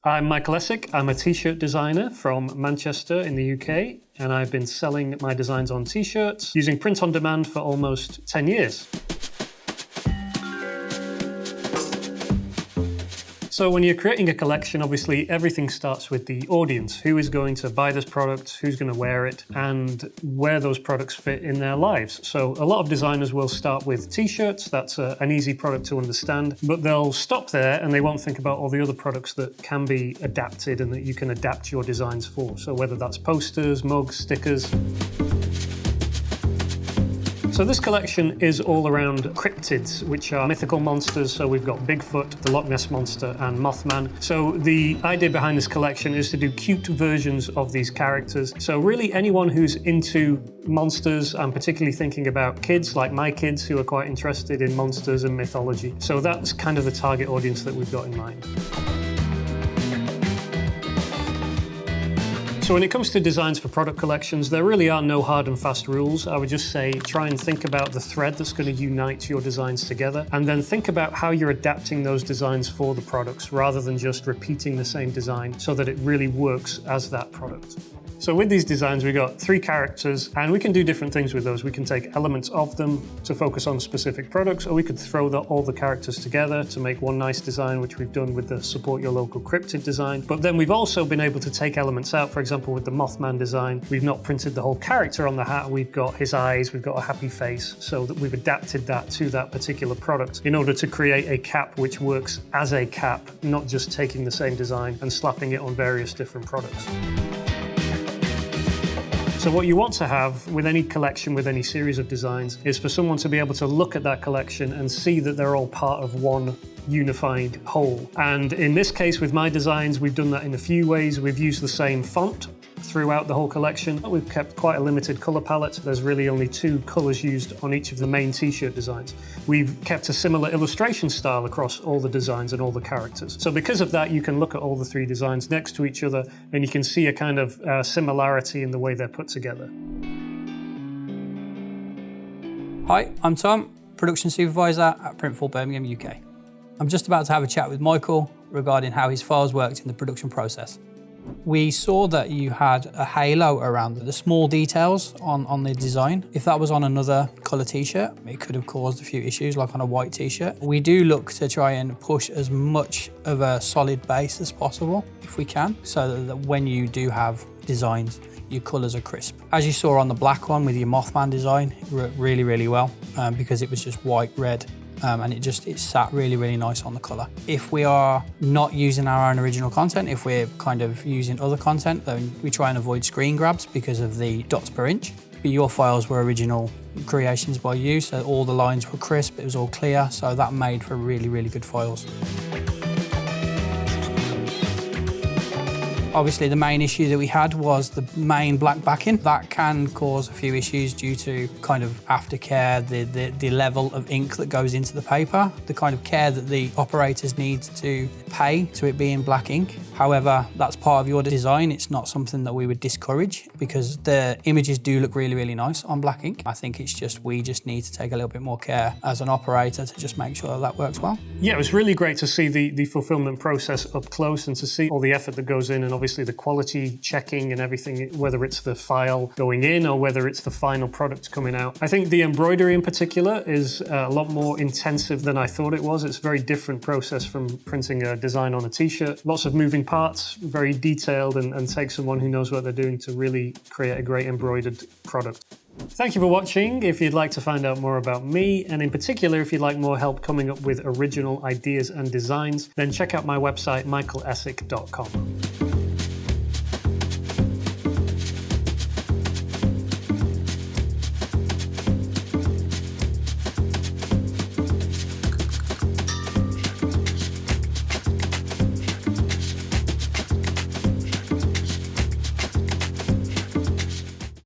I'm Michael Essek. I'm a t-shirt designer from Manchester in the UK, and I've been selling my designs on t-shirts using print on demand for almost 10 years. So when you're creating a collection, obviously everything starts with the audience. Who is going to buy this product, who's going to wear it, and where those products fit in their lives. So a lot of designers will start with t-shirts. That's an easy product to understand, but they'll stop there and they won't think about all the other products that can be adapted and that you can adapt your designs for. So whether that's posters, mugs, stickers. So this collection is all around cryptids, which are mythical monsters. So we've got Bigfoot, the Loch Ness Monster, and Mothman. So the idea behind this collection is to do cute versions of these characters. So really anyone who's into monsters, I'm particularly thinking about kids, like my kids, who are quite interested in monsters and mythology. So that's kind of the target audience that we've got in mind. So when it comes to designs for product collections, there really are no hard and fast rules. I would just say try and think about the thread that's going to unite your designs together, and then think about how you're adapting those designs for the products rather than just repeating the same design so that it really works as that product. So with these designs, we've got 3 characters, and we can do different things with those. We can take elements of them to focus on specific products, or we could throw all the characters together to make one nice design, which we've done with the Support Your Local Cryptid design. But then we've also been able to take elements out. For example, with the Mothman design, we've not printed the whole character on the hat. We've got his eyes, we've got a happy face, so that we've adapted that to that particular product in order to create a cap which works as a cap, not just taking the same design and slapping it on various different products. So what you want to have with any collection, with any series of designs, is for someone to be able to look at that collection and see that they're all part of one unified whole. And in this case, with my designs, we've done that in a few ways. We've used the same font throughout the whole collection. We've kept quite a limited colour palette. There's really only 2 colours used on each of the main t-shirt designs. We've kept a similar illustration style across all the designs and all the characters. So because of that, you can look at all the 3 designs next to each other and you can see a kind of similarity in the way they're put together. Hi, I'm Tom, Production Supervisor at Printful Birmingham, UK. I'm just about to have a chat with Michael regarding how his files worked in the production process. We saw that you had a halo around the small details on the design. If that was on another colour t-shirt, it could have caused a few issues, like on a white t-shirt. We do look to try and push as much of a solid base as possible, if we can, so that when you do have designs, your colours are crisp. As you saw on the black one with your Mothman design, it worked really, really well because it was just white, red, and it sat really, really nice on the colour. If we are not using our own original content, if we're kind of using other content, then we try and avoid screen grabs because of the dots per inch. But your files were original creations by you, so all the lines were crisp, it was all clear, so that made for really, really good files. Obviously, the main issue that we had was the main black backing. That can cause a few issues due to kind of aftercare, the level of ink that goes into the paper, the kind of care that the operators need to pay to it being black ink. However, that's part of your design. It's not something that we would discourage because the images do look really, really nice on black ink. I think we just need to take a little bit more care as an operator to just make sure that works well. Yeah, it was really great to see the fulfillment process up close and to see all the effort that goes in, and obviously the quality checking and everything, whether it's the file going in or whether it's the final product coming out. I think the embroidery in particular is a lot more intensive than I thought it was. It's a very different process from printing a design on a t-shirt. Lots of moving parts, very detailed, and takes someone who knows what they're doing to really create a great embroidered product. Thank you for watching. If you'd like to find out more about me, and in particular if you'd like more help coming up with original ideas and designs, then check out my website michaelessek.com.